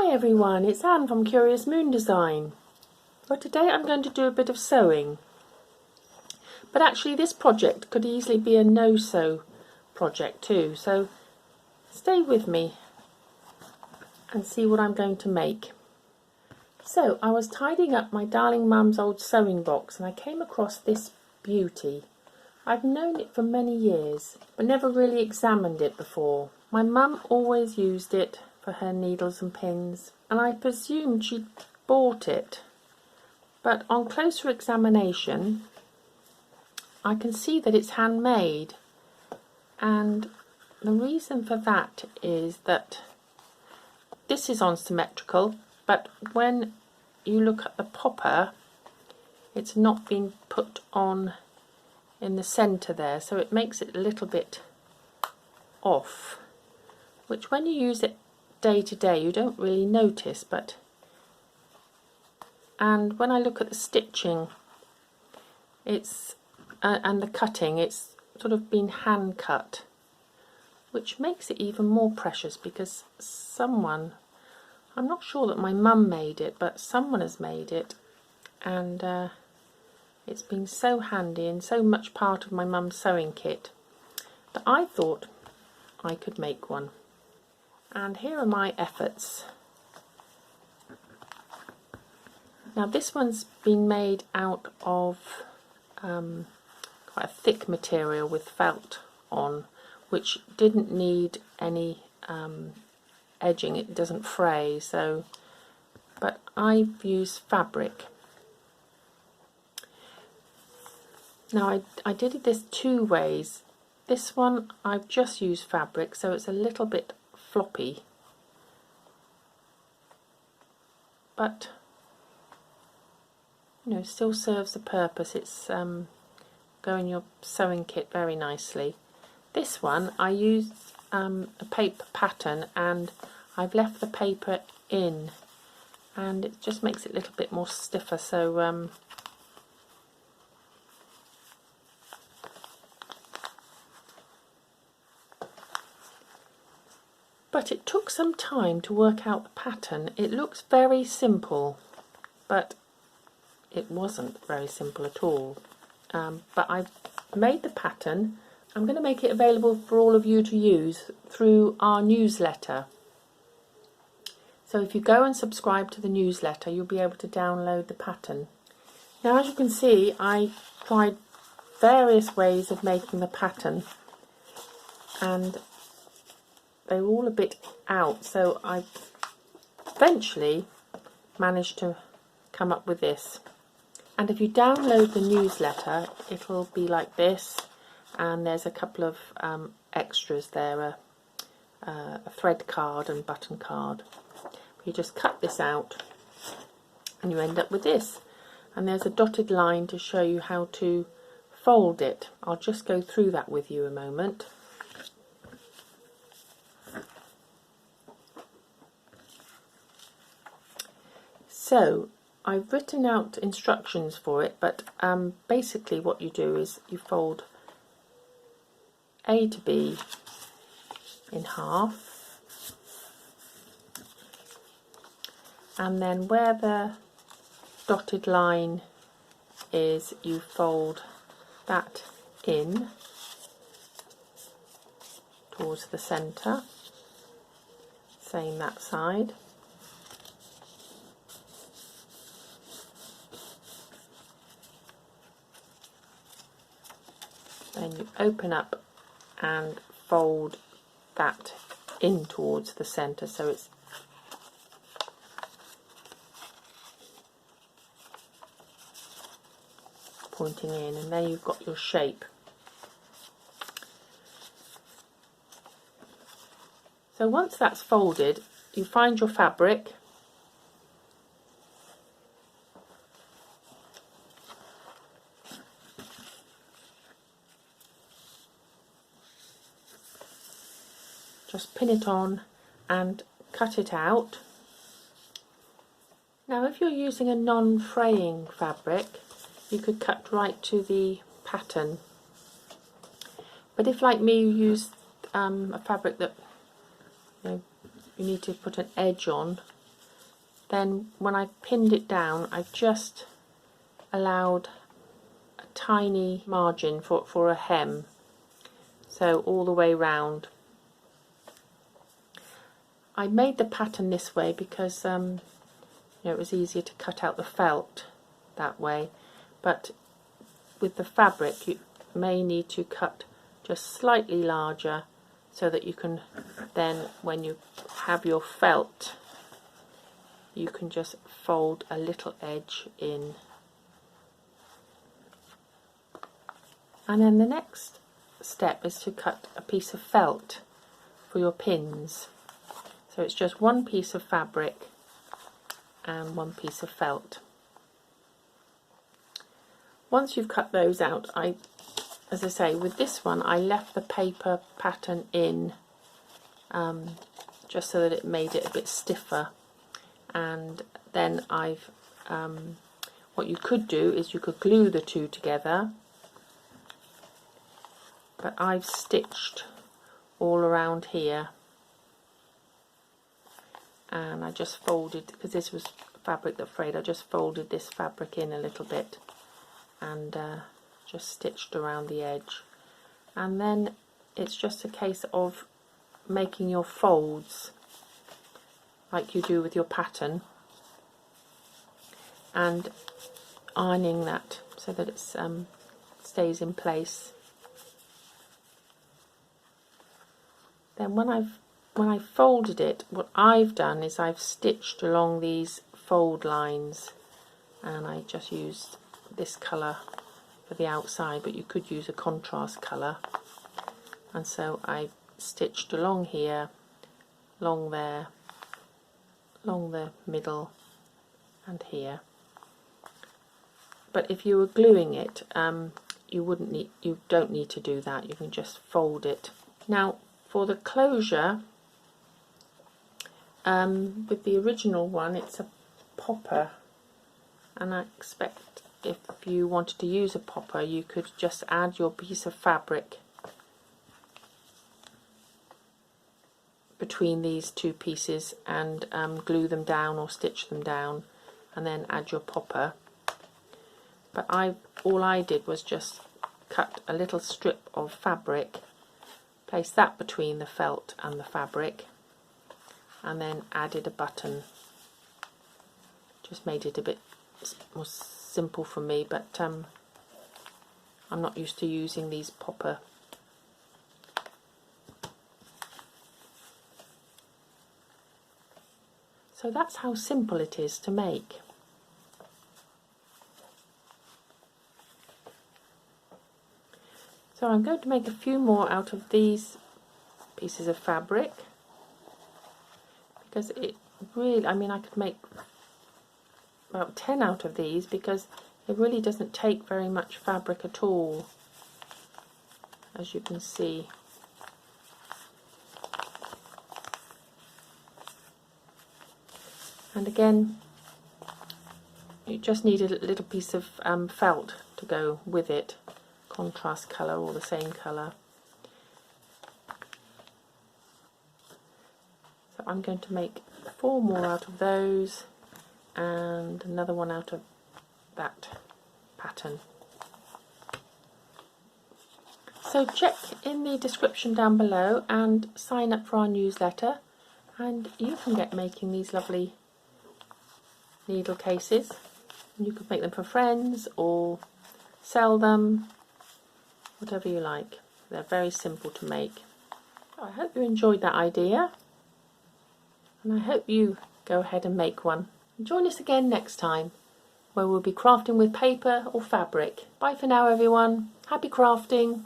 Hi everyone, it's Anne from Curious Moon Design. So today I'm going to do a bit of sewing. But actually this project could easily be a no-sew project too, so stay with me and see what I'm going to make. So I was tidying up my darling mum's old sewing box and I came across this beauty. I've known it for many years but never really examined it before. My mum always used it for her needles and pins, and I presumed she'd bought it, but on closer examination I can see that it's handmade, and the reason for that is that this is on symmetrical, but when you look at the popper it's not been put on in the centre there, so it makes it a little bit off, which when you use it day to day you don't really notice, and when I look at the stitching it's and the cutting, it's sort of been hand cut, which makes it even more precious because someone, I'm not sure that my mum made it, but someone has made it, and it's been so handy and so much part of my mum's sewing kit that I thought I could make one. And here are my efforts. Now this one's been made out of quite a thick material with felt on, which didn't need any edging, it doesn't fray, so, but I've used fabric. Now I did this two ways. This one I've just used fabric, so it's a little bit floppy, but you know, still serves the purpose. It's go in your sewing kit very nicely. This one I used a paper pattern, and I've left the paper in, and it just makes it a little bit more stiffer, so but it took some time to work out the pattern. It looks very simple, but it wasn't very simple at all. But I've made the pattern. I'm going to make it available for all of you to use through our newsletter. So if you go and subscribe to the newsletter, you'll be able to download the pattern. Now, as you can see, I tried various ways of making the pattern, and they were all a bit out, so I eventually managed to come up with this. And if you download the newsletter, it will be like this, and there's a couple of extras there, a thread card and button card. You just cut this out and you end up with this, and there's a dotted line to show you how to fold it. I'll just go through that with you a moment. So I've written out instructions for it, but basically what you do is you fold A to B in half, and then where the dotted line is you fold that in towards the centre, same that side. Then you open up and fold that in towards the centre, so it's pointing in, and there you've got your shape. So once that's folded, you find your fabric, just pin it on and cut it out. Now if you're using a non-fraying fabric, you could cut right to the pattern, but if like me you use a fabric that you need to put an edge on, then when I pinned it down, I've just allowed a tiny margin for a hem, so all the way round. I made the pattern this way because it was easier to cut out the felt that way, but with the fabric you may need to cut just slightly larger so that you can then, when you have your felt, you can just fold a little edge in. And then the next step is to cut a piece of felt for your pins. So it's just one piece of fabric and one piece of felt. Once you've cut those out, as I say, with this one I left the paper pattern in just so that it made it a bit stiffer, and then what you could do is you could glue the two together, but I've stitched all around here, and I just folded, because this was fabric that frayed, I just folded this fabric in a little bit and just stitched around the edge. And then it's just a case of making your folds like you do with your pattern and ironing that so that it stays in place. Then when I folded it, what I've done is I've stitched along these fold lines, and I just used this colour for the outside, but you could use a contrast colour. And so I stitched along here, along there, along the middle, and here. But if you were gluing it, you don't need to do that. You can just fold it. Now for the closure, with the original one, it's a popper, and I expect if you wanted to use a popper, you could just add your piece of fabric between these two pieces and glue them down or stitch them down, and then add your popper. But all I did was just cut a little strip of fabric, place that between the felt and the fabric, and then added a button. Just made it a bit more simple for me, but I'm not used to using these popper. So that's how simple it is to make. So I'm going to make a few more out of these pieces of fabric, because it really, I mean, I could make about 10 out of these, because it really doesn't take very much fabric at all, as you can see. And again, you just need a little piece of felt to go with it, contrast colour or the same colour. So I'm going to make 4 more out of those, and another one out of that pattern. So check in the description down below and sign up for our newsletter, and you can get making these lovely needle cases. You could make them for friends or sell them, whatever you like. They're very simple to make. I hope you enjoyed that idea, and I hope you go ahead and make one. Join us again next time, where we'll be crafting with paper or fabric. Bye for now everyone. Happy crafting.